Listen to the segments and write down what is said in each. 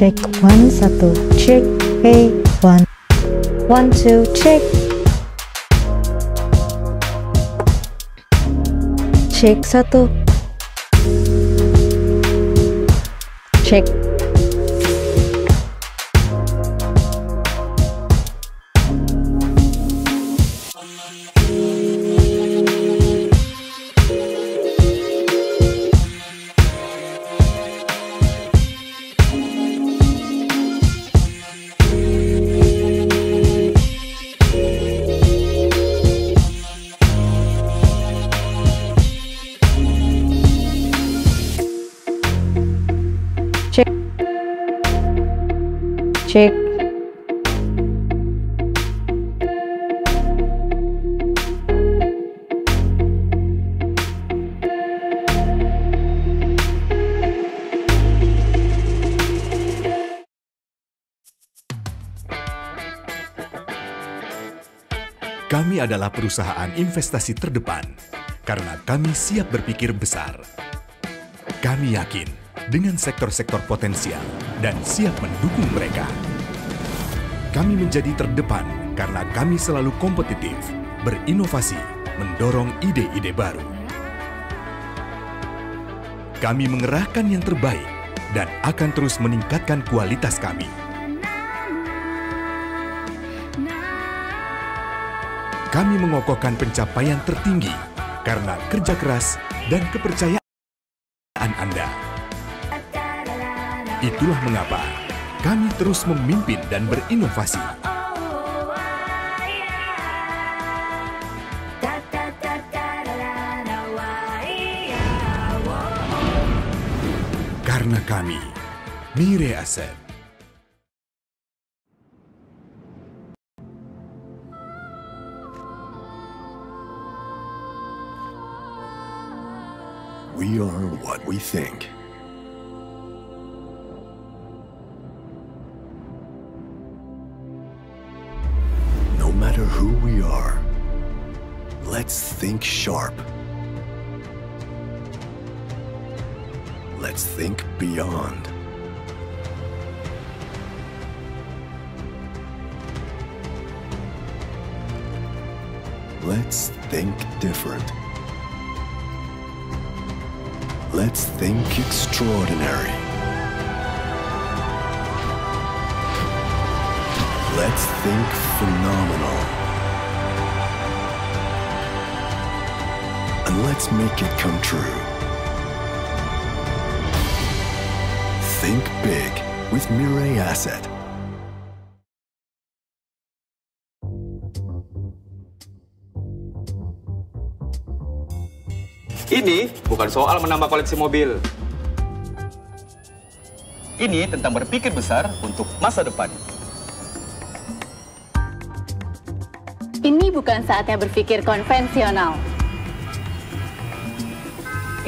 Cek 1 1 cek. Hey 1 1 2 cek. Cek 1 cek. Cek. Kami adalah perusahaan investasi terdepan karena kami siap berpikir besar. Kami yakin dengan sektor-sektor potensial dan siap mendukung mereka. Kami menjadi terdepan karena kami selalu kompetitif, berinovasi, mendorong ide-ide baru. Kami mengerahkan yang terbaik dan akan terus meningkatkan kualitas kami. Kami mengokohkan pencapaian tertinggi karena kerja keras dan kepercayaan Anda. Itulah mengapa kami terus memimpin dan berinovasi. Karena kami, Mirae Asset. We are what we think. No matter who we are, let's think sharp. Let's think beyond. Let's think different. Let's think extraordinary. Let's think phenomenal. And let's make it come true. Think big with Mirae Asset. Ini bukan soal menambah koleksi mobil. Ini tentang berpikir besar untuk masa depan. Ini bukan saatnya berpikir konvensional.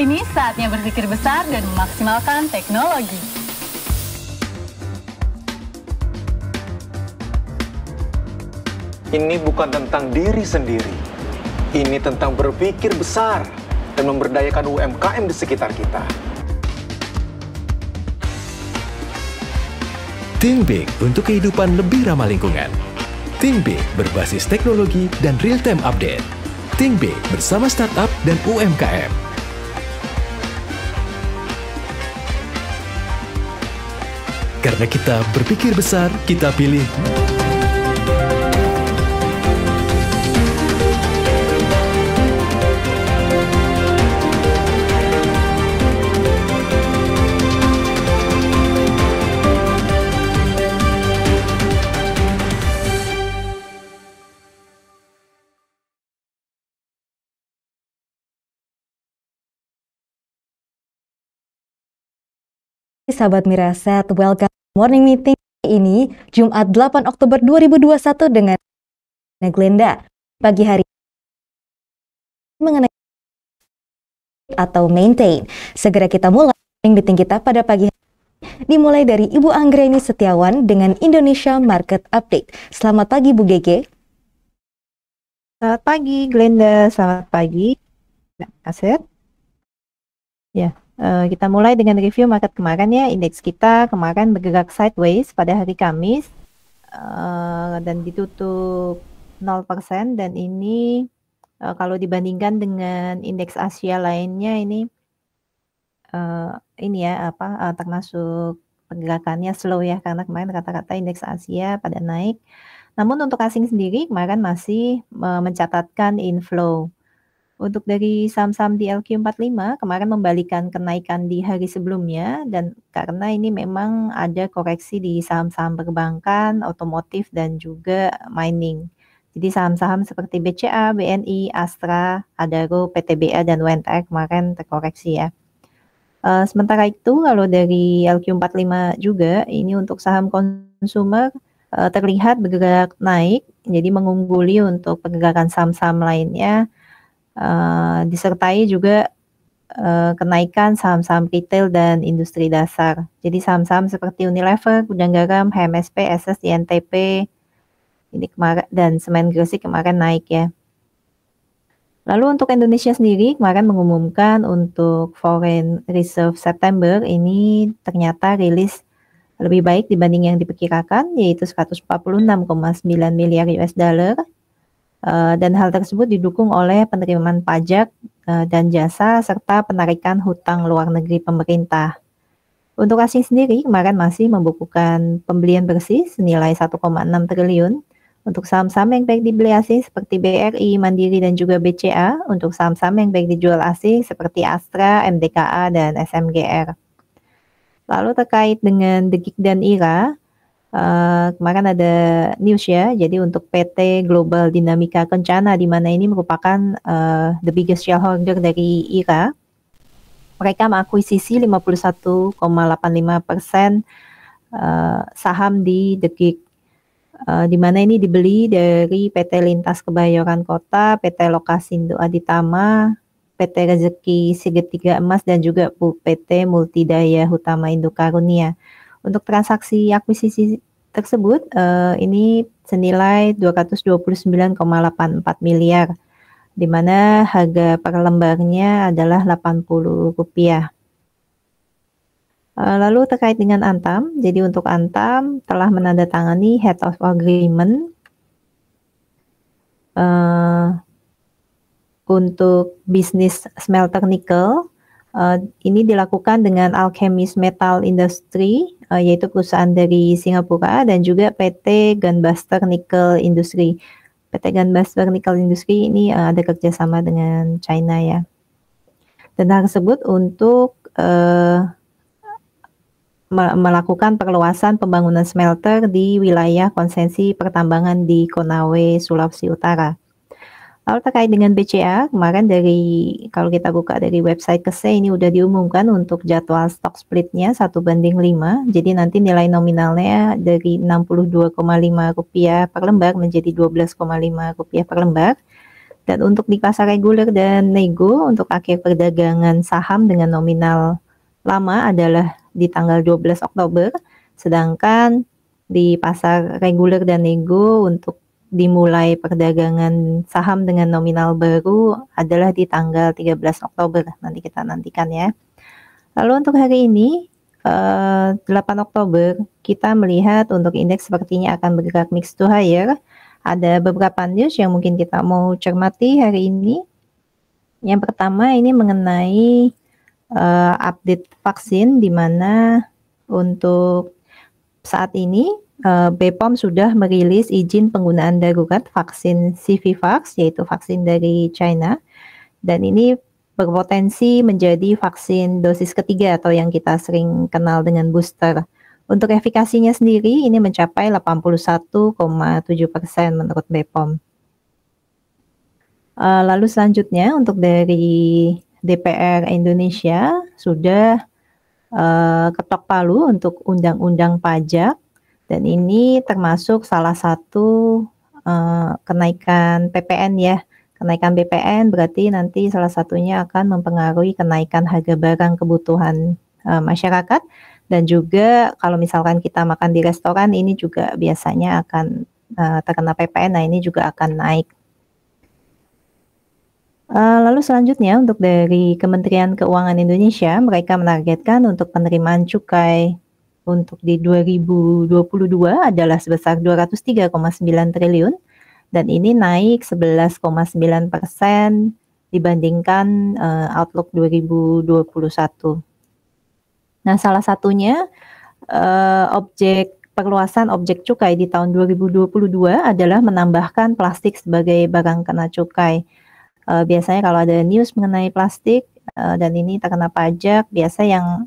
Ini saatnya berpikir besar dan memaksimalkan teknologi. Ini bukan tentang diri sendiri. Ini tentang berpikir besar dan memberdayakan UMKM di sekitar kita. Think Big untuk kehidupan lebih ramah lingkungan. Think Big berbasis teknologi dan real-time update. Think Big bersama startup dan UMKM. Karena kita berpikir besar, kita pilih Sahabat Mirae Asset, welcome morning meeting ini Jumat 8 Oktober 2021 dengan Glenda. Pagi hari mengenai atau maintain. Segera kita mulai meeting kita pada pagi hari. Dimulai dari Ibu Anggreni Setiawan dengan Indonesia Market Update. Selamat pagi Bu Gege. Selamat pagi Glenda, selamat pagi Aset. Ya. Kita mulai dengan review market kemarin ya. Indeks kita kemarin bergerak sideways pada hari Kamis dan ditutup 0%, dan ini kalau dibandingkan dengan indeks Asia lainnya ini termasuk pergerakannya slow ya, karena kemarin rata-rata indeks Asia pada naik. Namun untuk asing sendiri kemarin masih mencatatkan inflow. Untuk dari saham-saham di LQ45 kemarin membalikan kenaikan di hari sebelumnya, dan karena ini memang ada koreksi di saham-saham perbankan, otomotif, dan juga mining. Jadi saham-saham seperti BCA, BNI, Astra, Adaro, PTBA, dan WNTR kemarin terkoreksi ya. Sementara itu kalau dari LQ45 juga, ini untuk saham konsumer terlihat bergerak naik, jadi mengungguli untuk pergerakan saham-saham lainnya. Disertai juga kenaikan saham-saham retail dan industri dasar. Jadi saham-saham seperti Unilever, Gudang Garam, HMSP, SS, INTP ini kemarin, dan Semen Gresik kemarin naik ya. Lalu untuk Indonesia sendiri kemarin mengumumkan untuk foreign reserve September ini ternyata rilis lebih baik dibanding yang diperkirakan, yaitu 146,9 miliar US dollar. Dan hal tersebut didukung oleh penerimaan pajak dan jasa serta penarikan hutang luar negeri pemerintah. Untuk asing sendiri kemarin masih membukukan pembelian bersih senilai 1,6 triliun untuk saham-saham yang baik dibeli asing seperti BRI, Mandiri, dan juga BCA. Untuk saham-saham yang baik dijual asing seperti Astra, MDKA, dan SMGR. Lalu terkait dengan Degik dan IRA, kemarin ada news ya, jadi untuk PT Global Dinamika Kencana, di mana ini merupakan the biggest shareholder dari IRA, mereka mengakuisisi 51,85% saham di Degik, di mana ini dibeli dari PT Lintas Kebayoran Kota, PT Lokasindo Aditama, PT Rezeki Segitiga Emas, dan juga PT Multidaya Hutama Indo Karunia. Untuk transaksi akuisisi tersebut ini senilai 229,84 miliar, di mana harga per lembarnya adalah Rp80. Lalu terkait dengan Antam, jadi untuk Antam telah menandatangani Head of Agreement untuk bisnis smelter nikel. Ini dilakukan dengan Alchemist Metal Industry, yaitu perusahaan dari Singapura, dan juga PT Gunbuster Nickel Industry. PT Gunbuster Nickel Industry ini ada kerjasama dengan China ya. Dan hal tersebut untuk melakukan perluasan pembangunan smelter di wilayah konsesi pertambangan di Konawe, Sulawesi Utara. Lalu terkait dengan BCA, kemarin kalau kita buka dari website KSE ini udah diumumkan untuk jadwal stock splitnya 1:5, jadi nanti nilai nominalnya dari Rp62,5 per lembar menjadi Rp12,5 per lembar. Dan untuk di pasar reguler dan nego, untuk akhir perdagangan saham dengan nominal lama adalah di tanggal 12 Oktober, sedangkan di pasar reguler dan nego untuk dimulai perdagangan saham dengan nominal baru adalah di tanggal 13 Oktober. Nanti kita nantikan ya. Lalu untuk hari ini 8 Oktober kita melihat untuk indeks sepertinya akan bergerak mix to higher. Ada beberapa news yang mungkin kita mau cermati hari ini. Yang pertama ini mengenai update vaksin, di mana untuk saat ini BPOM sudah merilis izin penggunaan darurat vaksin Civivax, yaitu vaksin dari China, dan ini berpotensi menjadi vaksin dosis ketiga atau yang kita sering kenal dengan booster. Untuk efikasinya sendiri ini mencapai 81,7% menurut BPOM. Lalu selanjutnya untuk dari DPR Indonesia sudah ketok palu untuk undang-undang pajak. Dan ini termasuk salah satu kenaikan PPN ya. Kenaikan PPN berarti nanti salah satunya akan mempengaruhi kenaikan harga barang kebutuhan masyarakat. Dan juga kalau misalkan kita makan di restoran, ini juga biasanya akan terkena PPN, nah ini juga akan naik. Lalu selanjutnya untuk dari Kementerian Keuangan Indonesia, mereka menargetkan untuk penerimaan cukai untuk di 2022 adalah sebesar 203,9 triliun dan ini naik 11,9% dibandingkan outlook 2021. Nah, salah satunya perluasan objek cukai di tahun 2022 adalah menambahkan plastik sebagai barang kena cukai. Biasanya kalau ada news mengenai plastik dan ini terkena pajak, biasa yang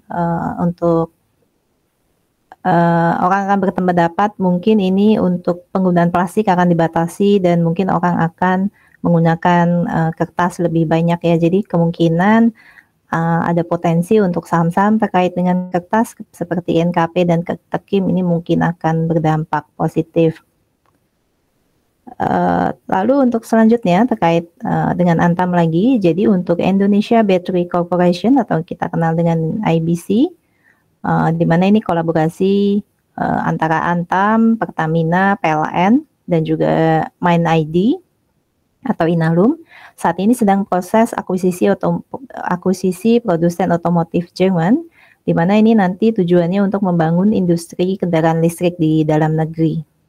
untuk orang akan berpendapat mungkin ini untuk penggunaan plastik akan dibatasi dan mungkin orang akan menggunakan kertas lebih banyak ya. Jadi kemungkinan ada potensi untuk saham-saham terkait dengan kertas seperti NKP dan Tekim ini mungkin akan berdampak positif. Lalu untuk selanjutnya terkait dengan Antam lagi, jadi untuk Indonesia Battery Corporation atau kita kenal dengan IBC, di mana ini kolaborasi antara Antam, Pertamina, PLN, dan juga MindID atau Inalum. Saat ini sedang proses akuisisi produsen otomotif Jerman, di mana ini nanti tujuannya untuk membangun industri kendaraan listrik di dalam negeri.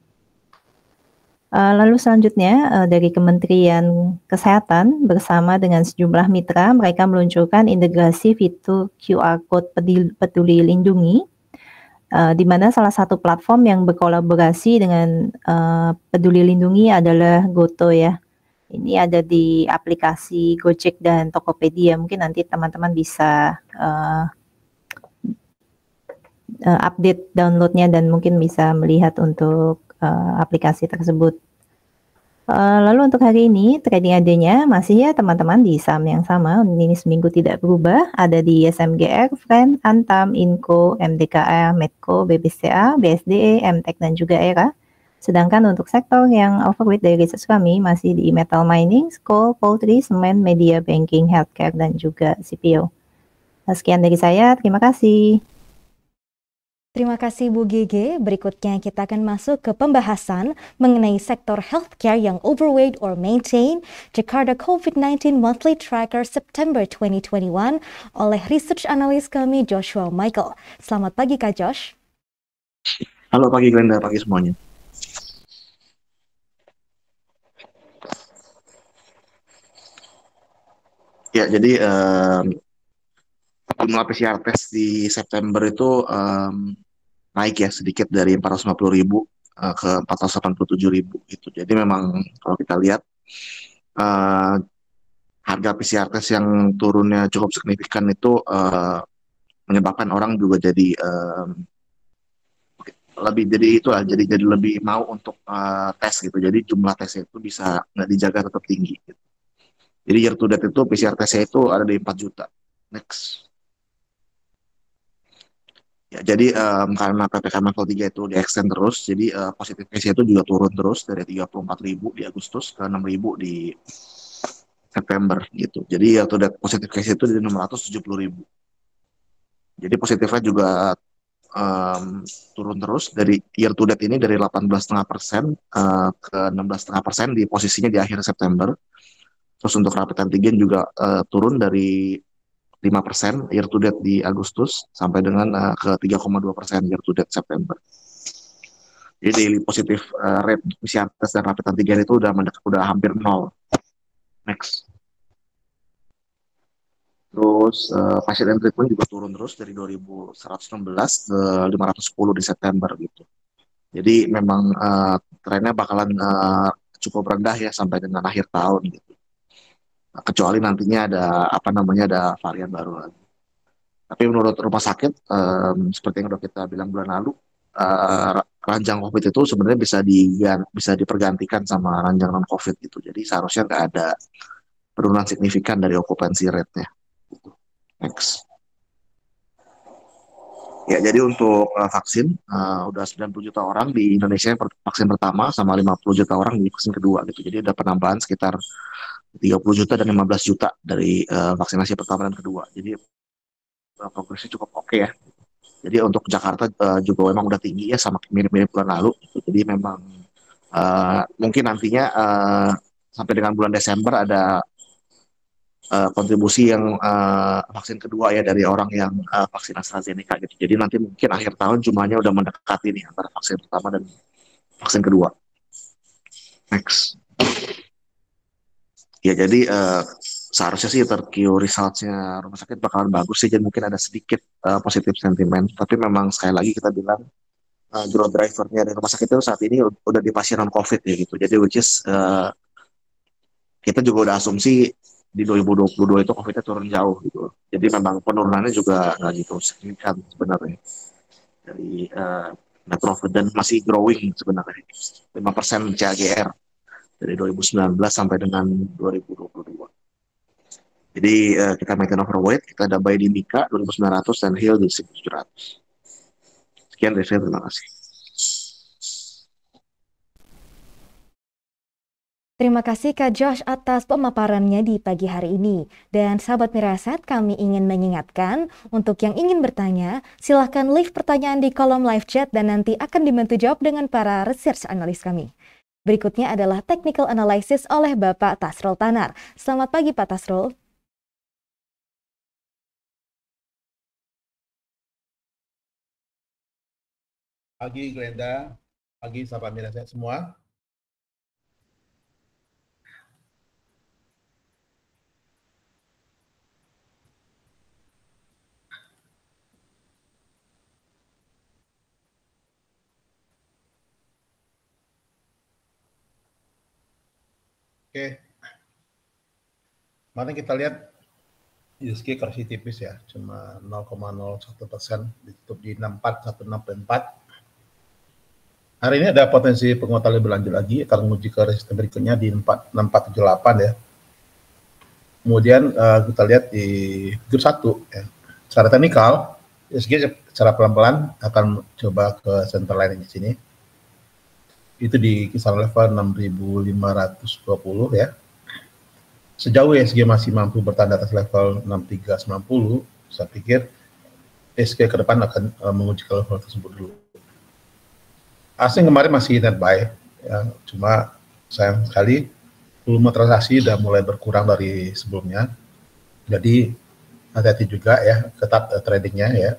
Lalu selanjutnya dari Kementerian Kesehatan bersama dengan sejumlah mitra, mereka meluncurkan integrasi fitur QR Code Peduli Lindungi, di mana salah satu platform yang berkolaborasi dengan Peduli Lindungi adalah Goto ya. Ini ada di aplikasi Gojek dan Tokopedia. Mungkin nanti teman-teman bisa update downloadnya dan mungkin bisa melihat untuk aplikasi tersebut. Lalu untuk hari ini trading ID-nya masih ya teman-teman di saham yang sama. Ini seminggu tidak berubah. Ada di SMGR, Friend, Antam, Inco, MDKR, Medco, BBCA, BSDE, MTEK dan juga ERA. Sedangkan untuk sektor yang overweight dari research kami masih di metal mining, coal, poultry, semen, media, banking, healthcare dan juga CPO. Sekian dari saya. Terima kasih. Terima kasih Bu GG. Berikutnya kita akan masuk ke pembahasan mengenai sektor healthcare yang overweight or maintain Jakarta COVID-19 Monthly Tracker September 2021 oleh research analis kami Joshua Michael. Selamat pagi Kak Josh. Halo pagi Glenda, pagi semuanya. Ya, jadi jumlah PCR test di September itu naik ya sedikit dari 450.000 ke 487.000 gitu. Jadi memang kalau kita lihat harga PCR test yang turunnya cukup signifikan itu menyebabkan orang juga jadi jadi lebih mau untuk tes gitu. Jadi jumlah tesnya itu bisa nggak dijaga tetap tinggi. Gitu. Jadi year to date itu PCR testnya itu ada di 4 juta. Next. Ya, jadi karena PPKM level 3 itu di-extend terus, jadi positif case itu juga turun terus dari 34.000 di Agustus ke 6.000 di September gitu. Jadi year to date positif case itu di 670.000. Jadi positifnya juga turun terus dari year to date ini dari 18,5% ke 16,5% di posisinya di akhir September. Terus untuk rapid antigen juga turun dari 5% year to date di Agustus sampai dengan ke 3,2% year to date September. Jadi daily positif rate PCR test dan rapid antigen itu udah hampir nol. Next. Terus pasien and treatment juga turun terus dari 2.116 ke 510 di September gitu. Jadi memang trennya bakalan cukup rendah ya sampai dengan akhir tahun gitu. Kecuali nantinya ada varian baru lagi. Tapi menurut rumah sakit, seperti yang udah kita bilang bulan lalu, ranjang COVID itu sebenarnya bisa dipergantikan sama ranjang non COVID gitu. Jadi seharusnya nggak ada penurunan signifikan dari okupansi rate-nya. Next. Ya, jadi untuk vaksin udah 90 juta orang di Indonesia yang vaksin pertama sama 50 juta orang di vaksin kedua gitu. Jadi ada penambahan sekitar 30 juta dan 15 juta dari vaksinasi pertama dan kedua. Jadi progresnya cukup oke ya. Jadi untuk Jakarta juga memang udah tinggi ya sama mirip-mirip bulan lalu. Gitu. Jadi memang mungkin nantinya sampai dengan bulan Desember ada kontribusi yang vaksin kedua ya dari orang yang vaksin AstraZeneca gitu. Jadi nanti mungkin akhir tahun jumlahnya udah mendekati nih antara vaksin pertama dan vaksin kedua. Next. Ya jadi seharusnya sih terkio results-nya rumah sakit bakalan bagus sih, jadi mungkin ada sedikit positif sentimen. Tapi memang sekali lagi kita bilang growth driver-nya dari rumah sakit itu saat ini udah di pasien non COVID ya gitu. Jadi which is kita juga udah asumsi di 2022 itu COVID-nya turun jauh gitu. Jadi memang penurunannya juga nggak gitu signifikan sebenarnya dari net profit, dan masih growing sebenarnya 5% CAGR dari 2019 sampai dengan 2022. Jadi kita maintain overweight, kita ada buy di Mika 2.900 dan Hill di 1.700. Sekian dari saya, terima kasih. Terima kasih Kak Josh atas pemaparannya di pagi hari ini. Dan sahabat Mirasat, kami ingin mengingatkan untuk yang ingin bertanya, silahkan leave pertanyaan di kolom live chat dan nanti akan dibantu jawab dengan para research analis kami. Berikutnya adalah technical analysis oleh Bapak Tasrul Tanar. Selamat pagi Pak Tasrul. Pagi Glenda, pagi sahabat Mirasat semua. Oke, kemarin kita lihat ISG koreksi tipis ya, cuma 0,01%, ditutup di 64,164. Hari ini ada potensi penguatan lebih lanjut lagi, akan menguji ke resisten berikutnya di 6478 ya. Kemudian kita lihat di grup 1 ya. Secara teknikal, ISG secara pelan-pelan akan coba ke center line di sini. Itu di kisaran level 6.520 ya. Sejauh ISG masih mampu bertahan atas level 6390, saya pikir ISG ke depan akan menguji ke level tersebut dulu. Asing kemarin masih net buy, ya, cuma sayang sekali volume transaksi sudah mulai berkurang dari sebelumnya. Jadi hati-hati juga ya, ketat tradingnya ya.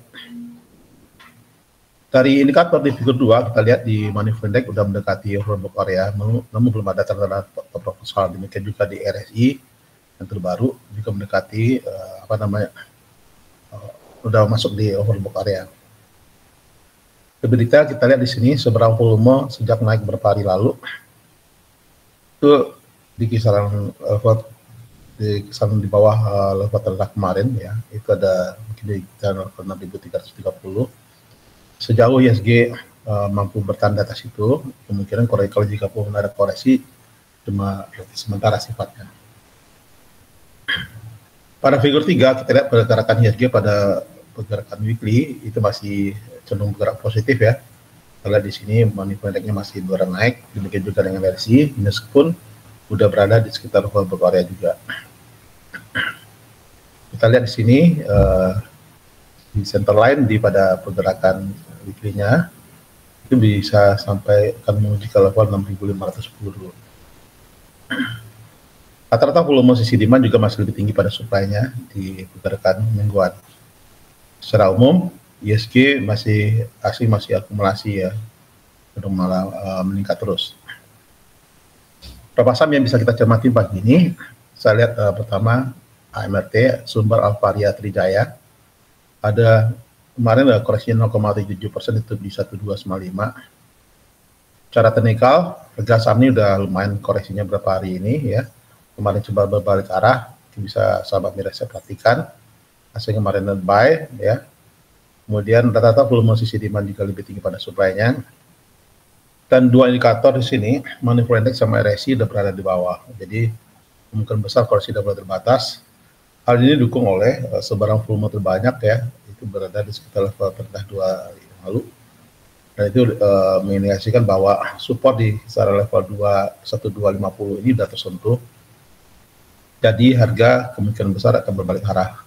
Dari indikator di figur 2, kita lihat di Money Flow Index udah mendekati overbought area, namun belum ada tanda top proposal. Demikian juga di RSI yang terbaru juga mendekati udah masuk di overbought area. Lebih detail kita lihat di sini seberapa volume sejak naik beberapa hari lalu. Itu di kisaran di bawah level terendah kemarin ya. Itu ada mungkin di kisaran 6.330. Sejauh ISG mampu bertahan di atas itu, kemungkinan kalau jika pun ada koreksi, cuma sementara sifatnya. Pada figur 3, kita lihat pergerakan ISG pada pergerakan weekly, itu masih cenderung bergerak positif ya. Kalau di sini Money Flow Index-nya masih bergerak naik, demikian juga dengan RSI, meskipun udah berada di sekitar overbought area juga. Kita lihat di sini, di center line pada pergerakan weekly-nya itu bisa sampai akan menuju ke level 6.510 dulu. Rata-rata volume sisi demand juga masih lebih tinggi pada supply-nya di pergerakan mingguan. Secara umum ISG masih akumulasi ya, belum malah meningkat terus. Beberapa saham yang bisa kita cermati pagi ini, saya lihat pertama AMRT, Sumber Alvaria Trijaya, ada kemarin ada koreksi 0,77% itu di 1295. Secara teknikal, harga saham ini udah lumayan koreksinya berapa hari ini ya. Kemarin coba berbalik arah, bisa sahabat Mirasat perhatikan. Hasil kemarin net buy ya. Kemudian rata-rata volume sisi demand juga lebih tinggi pada supply-nya. Dan dua indikator di sini, Money Flow Index sama RSI udah berada di bawah. Jadi kemungkinan besar koreksi udah terbatas. Hal ini didukung oleh sebarang volume terbanyak ya, itu berada di sekitar level terendah 2 hari yang lalu. Dan itu mengindikasikan bahwa support di kisaran level 1250 ini sudah tersentuh. Jadi harga kemungkinan besar akan berbalik arah.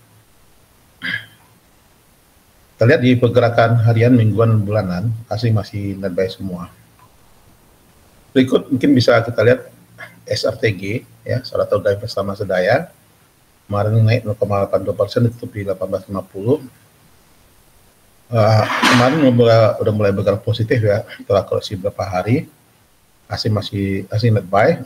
Kita lihat di pergerakan harian, mingguan, bulanan, asing masih net buy semua. Berikut mungkin bisa kita lihat SRTG ya, salah satu divers sama sedaya. Kemarin naik 0,82%, ditutup di 18,50. Kemarin udah mulai bergerak positif ya setelah koreksi beberapa hari. Asing net buy.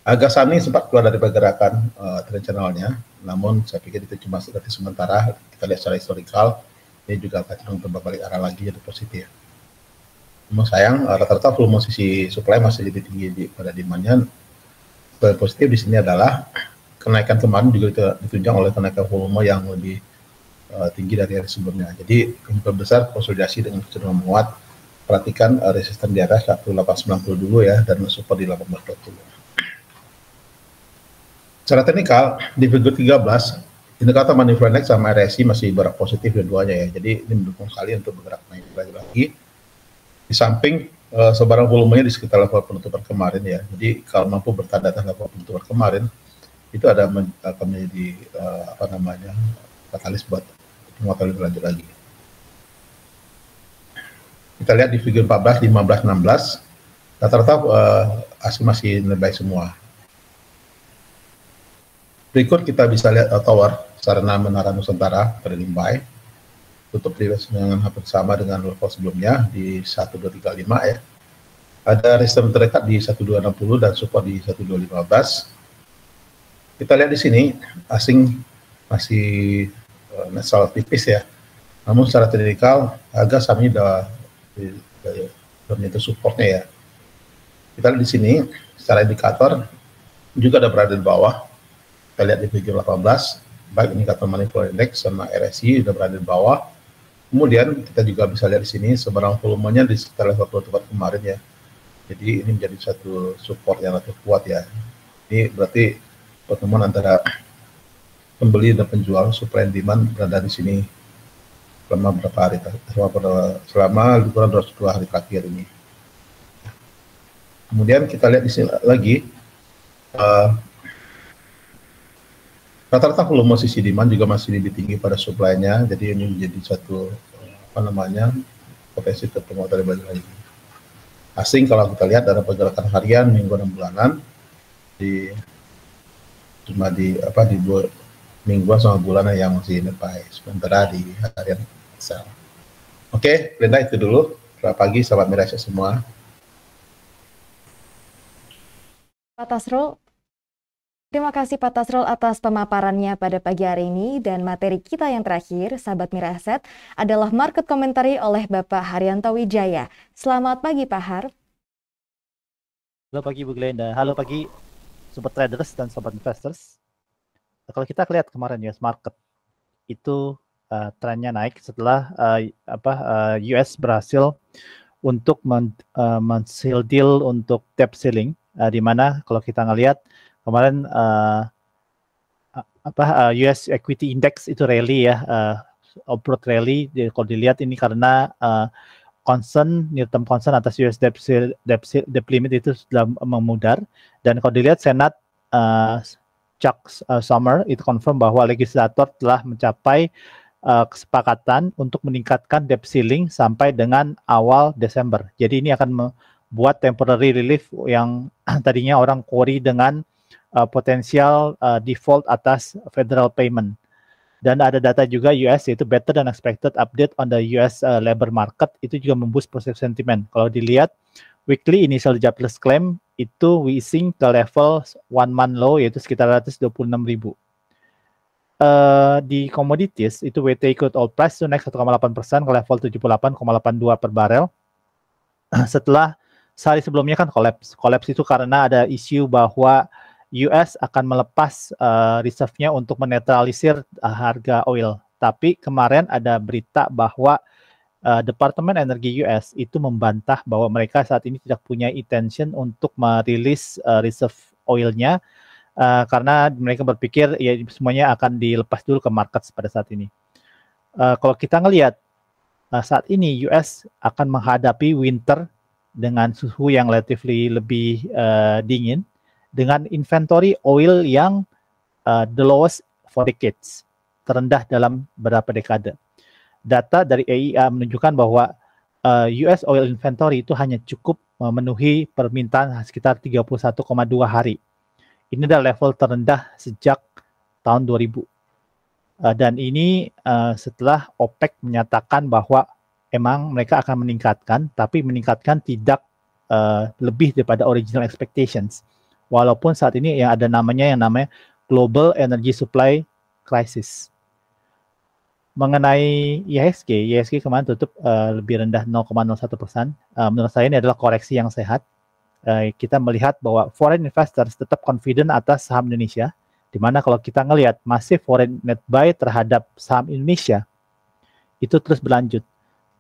Agak Sani sempat keluar dari pergerakan trend channelnya, namun saya pikir itu cuma sementara. Kita lihat secara historical, ini juga akan cenderung berbalik arah lagi jadi positif. Namun sayang, rata-rata volume sisi supply masih lebih tinggi pada demand-nya. Yang positif di sini adalah kenaikan kemarin juga ditunjang oleh kenaikan volume yang lebih tinggi dari hari sebelumnya. Jadi kemungkinan besar konsolidasi dengan cenderung menguat. Perhatikan resisten di atas 1890 dulu ya, dan support di 1820. Secara teknikal di figur 13, indikator money flow index sama RSI masih bergerak positif dua-duanya ya. Jadi ini mendukung sekali untuk bergerak naik lagi. Di samping sebarang volumenya di sekitar level penutupan kemarin ya. Jadi kalau mampu bertahan atas level penutupan kemarin, itu akan menjadi katalis buat penguatan lebih lanjut lagi. Kita lihat di figur 14, 15, 16, rata-rata asing masih baik semua. Berikut kita bisa lihat tower sarana menara Nusantara trading buy, tutup dengan hampir sama dengan level sebelumnya di 1235 ya. Ada resistance terdekat di 1260 dan support di 1215. Kita lihat di sini asing masih net tipis ya. Namun secara teknikal agak saham ini udah menyentuh supportnya ya. Kita lihat di sini secara indikator juga ada berada di bawah. Kita lihat di figur 18, baik indikator money flow index sama RSI udah berada di bawah. Kemudian kita juga bisa lihat di sini sebarang volumenya di sekitar level penutupan kemarin ya. Jadi ini menjadi satu support yang relatif kuat ya. Ini berarti pertemuan antara pembeli dan penjual, supply and demand berada di sini selama beberapa hari, selama kurang 2 hari terakhir ini. Kemudian kita lihat di sini lagi rata-rata volume sisi demand juga masih lebih tinggi pada supply-nya, jadi ini menjadi satu potensi penguatan lebih lagi. Asing kalau kita lihat dalam pergerakan harian, mingguan dan bulanan cuma di 2 mingguan sama bulanan yang masih net buy, sementara di harian sell. Oke, Linda itu dulu. Selamat pagi, sahabat Mirasa semua. Pak Tasrul, terima kasih Pak Tasrul atas pemaparannya pada pagi hari ini, dan materi kita yang terakhir, sahabat Miraset, adalah market commentary oleh Bapak Haryanto Wijaya. Selamat pagi Pak Har. Halo pagi Bu Glenda, halo pagi sobat traders dan sobat investors. Kalau kita lihat kemarin US market itu trennya naik setelah US berhasil untuk men-seal deal untuk debt ceiling, di mana kalau kita ngelihat kemarin US equity index itu rally ya, upward rally. Kalau dilihat ini karena near term concern atas US debt limit itu sudah memudar, dan kalau dilihat Senat Chuck Schumer itu confirm bahwa legislator telah mencapai kesepakatan untuk meningkatkan debt ceiling sampai dengan awal Desember. Jadi ini akan membuat temporary relief yang tadinya orang worry dengan potensial default atas federal payment. Dan ada data juga US, yaitu better than expected update on the US labor market, itu juga memboost positive sentiment. Kalau dilihat weekly initial jobless claim itu easing ke level 1 month low, yaitu sekitar 126.000. Di commodities itu WTI crude oil price itu naik 1,8% ke level 78,82 per barel. Setelah sehari sebelumnya kan collapse itu karena ada isu bahwa US akan melepas reserve-nya untuk menetralisir harga oil. Tapi kemarin ada berita bahwa Departemen Energi US itu membantah bahwa mereka saat ini tidak punya intention untuk merilis reserve oilnya, karena mereka berpikir ya semuanya akan dilepas dulu ke market pada saat ini. Kalau kita ngelihat saat ini US akan menghadapi winter dengan suhu yang relatively lebih dingin, dengan inventory oil yang the lowest for decades, terendah dalam beberapa dekade. Data dari EIA menunjukkan bahwa US oil inventory itu hanya cukup memenuhi permintaan sekitar 31,2 hari. Ini adalah level terendah sejak tahun 2000. Dan ini setelah OPEC menyatakan bahwa emang mereka akan meningkatkan, tapi meningkatkan tidak lebih daripada original expectations. Walaupun saat ini yang namanya Global Energy Supply Crisis. Mengenai IHSG kemarin tutup lebih rendah 0,01%. Menurut saya ini adalah koreksi yang sehat. Kita melihat bahwa foreign investors tetap confident atas saham Indonesia, di mana kalau kita ngelihat masih foreign net buy terhadap saham Indonesia itu terus berlanjut.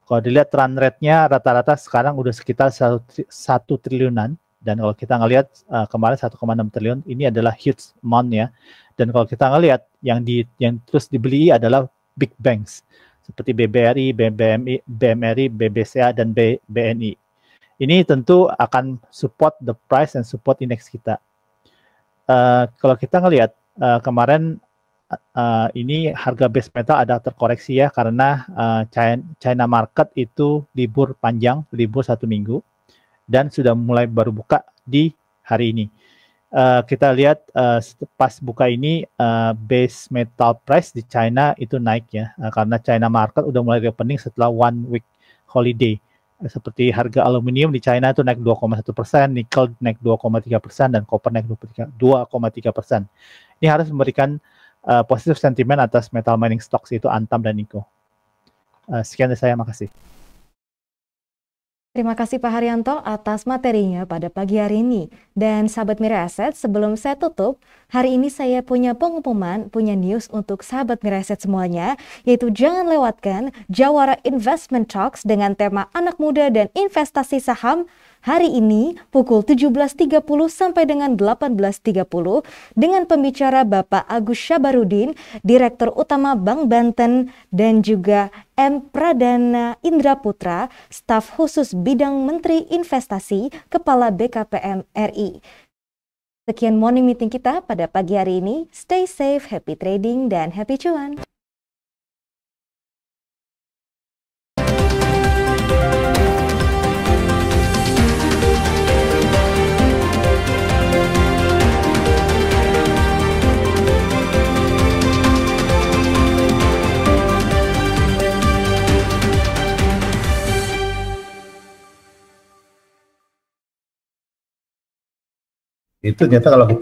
Kalau dilihat run rate-nya rata-rata sekarang udah sekitar 1 triliunan, dan kalau kita ngelihat kemarin 1,6 triliun, ini adalah huge amount ya. Dan kalau kita ngelihat yang terus dibeli adalah big banks seperti BBRI, BMRI, BBCA dan BNI. Ini tentu akan support the price and support indeks kita. Kalau kita ngelihat kemarin ini harga base metal ada terkoreksi ya, karena China market itu libur panjang, libur 1 minggu, dan sudah mulai baru buka di hari ini. Kita lihat pas buka ini base metal price di China itu naik ya, karena China market udah mulai reopening setelah 1 week holiday. Seperti harga aluminium di China itu naik 2,1%, nikel naik 2,3%, dan copper naik 2,3%. Ini harus memberikan positif sentimen atas metal mining stocks itu Antam dan Niko. Sekian dari saya, makasih. Terima kasih Pak Haryanto atas materinya pada pagi hari ini. Dan sahabat Mira Asset, sebelum saya tutup, hari ini saya punya pengumuman, punya news untuk sahabat Mira Asset semuanya, yaitu jangan lewatkan Jawara Investment Talks dengan tema anak muda dan investasi saham hari ini pukul 17.30 sampai dengan 18.30 dengan pembicara Bapak Agus Syabarudin, Direktur Utama Bank Banten, dan juga M. Pradana Indra Putra, staf khusus bidang Menteri Investasi, Kepala BKPM RI. Sekian morning meeting kita pada pagi hari ini. Stay safe, happy trading, dan happy cuan. Itu ternyata kalau kita